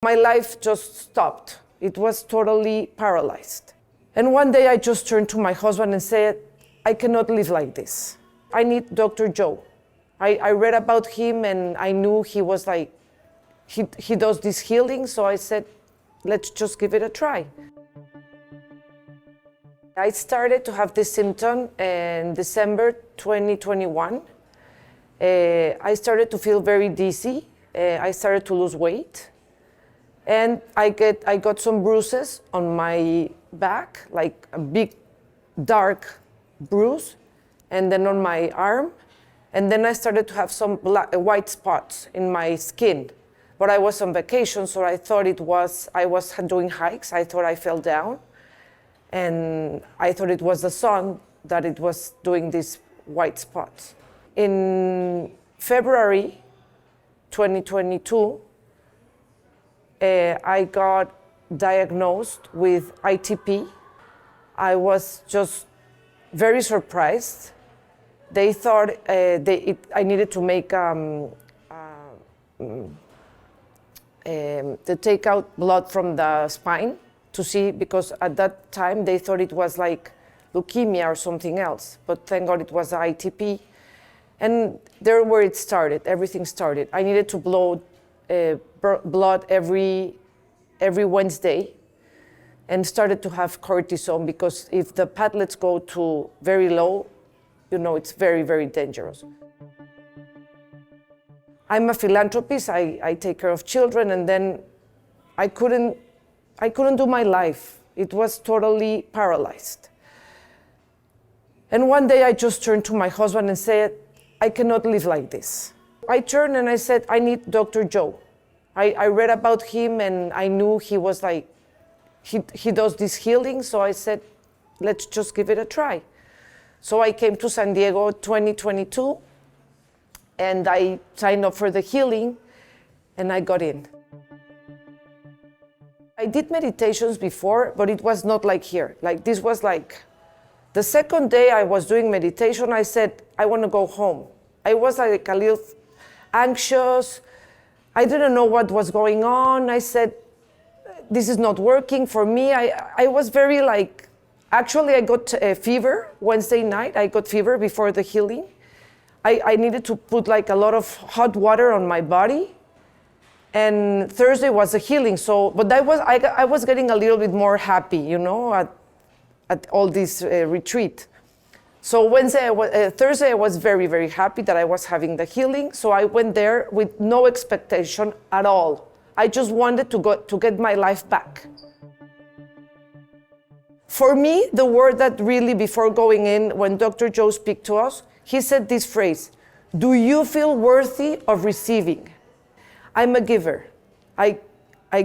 My life just stopped. It was totally paralyzed. And one day I just turned to my husband and said, I cannot live like this. I need Dr. Joe. I read about him and I knew he was like, he does this healing. So I said, let's just give it a try. I started to have this symptom in December 2021. I started to feel very dizzy. I started to lose weight. And I got some bruises on my back, like a big dark bruise, and then on my arm. And then I started to have some white spots in my skin. But I was on vacation, so I thought I was doing hikes. I thought I fell down. And I thought it was the sun that it was doing these white spots. In February 2022, I got diagnosed with ITP. I was just very surprised. They thought I needed to make to take out blood from the spine to see, because at that time they thought it was like leukemia or something else. But thank God it was ITP. And there where it started, everything started. I needed to blow blood every Wednesday, and started to have cortisone, because if the platelets go to very low, you know, it's very, very dangerous. I'm a philanthropist. I take care of children, and then I couldn't do my life. It was totally paralyzed. And one day I just turned to my husband and said, I cannot live like this. I turned and I said, I need Dr. Joe. I read about him and I knew he was like, he does this healing. So I said, let's just give it a try. So I came to San Diego 2022 and I signed up for the healing and I got in. I did meditations before, but it was not like here. Like this was like, the second day I was doing meditation, I said, I want to go home. I was like a little anxious. I didn't know what was going on. I said, this is not working for me. I was very like, actually I got a fever Wednesday night. I got fever before the healing. I needed to put like a lot of hot water on my body. And Thursday was a healing. So, but I was getting a little bit more happy, you know, at all this retreat. So Thursday I was very, very happy that I was having the healing. So I went there with no expectation at all. I just wanted to get my life back. For me, the word that really, before going in, when Dr. Joe spoke to us, he said this phrase, do you feel worthy of receiving? I'm a giver. I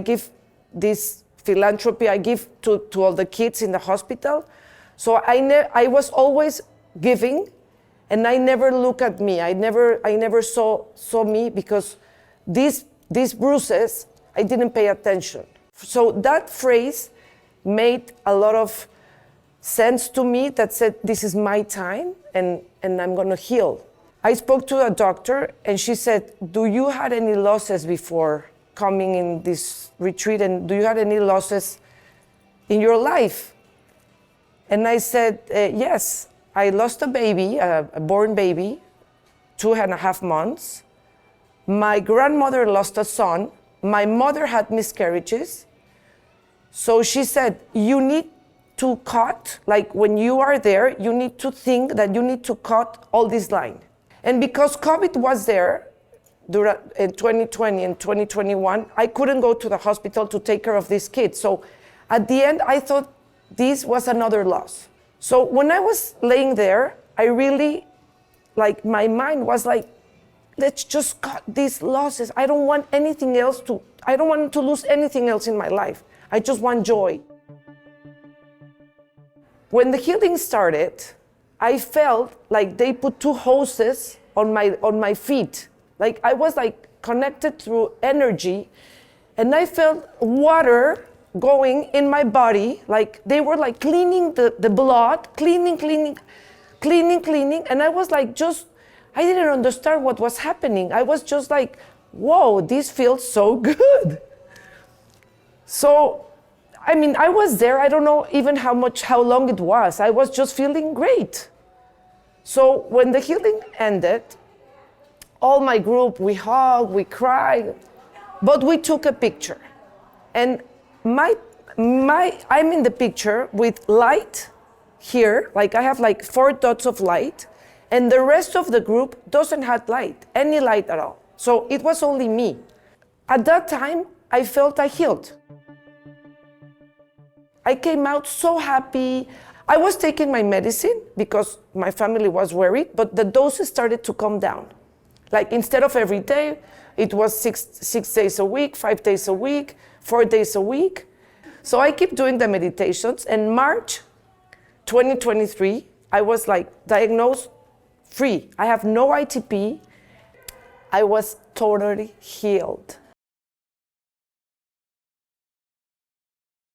give this philanthropy, I give to all the kids in the hospital. So I was always giving, and I never look at me. I never saw me, because these bruises, I didn't pay attention. So that phrase made a lot of sense to me, that said, this is my time and I'm gonna heal. I spoke to a doctor and she said, do you had any losses before coming in this retreat, and do you had any losses in your life? And I said, yes, I lost a baby, a born baby, 2.5 months. My grandmother lost a son. My mother had miscarriages. So she said, you need to cut, like when you are there, you need to think that you need to cut all this line. And because COVID was there, in 2020 and 2021, I couldn't go to the hospital to take care of these kids. So at the end, I thought this was another loss. So when I was laying there, I really, like my mind was like, let's just cut these losses. I don't want anything else I don't want to lose anything else in my life. I just want joy. When the healing started, I felt like they put 2 hoses on my feet. Like I was like connected through energy, and I felt water going in my body. Like they were like cleaning the blood, cleaning. And I was like, I didn't understand what was happening. I was just like, whoa, this feels so good. So, I mean, I was there. I don't know even how long it was. I was just feeling great. So when the healing ended, all my group, we hugged, we cried, but we took a picture. And I'm in the picture with light here, like I have like 4 dots of light, and the rest of the group doesn't have light, any light at all. So it was only me. At that time, I felt I healed. I came out so happy. I was taking my medicine because my family was worried, but the doses started to come down. Like instead of every day, it was six days a week, 5 days a week, 4 days a week. So I keep doing the meditations. And March 2023, I was like diagnosed free. I have no ITP. I was totally healed.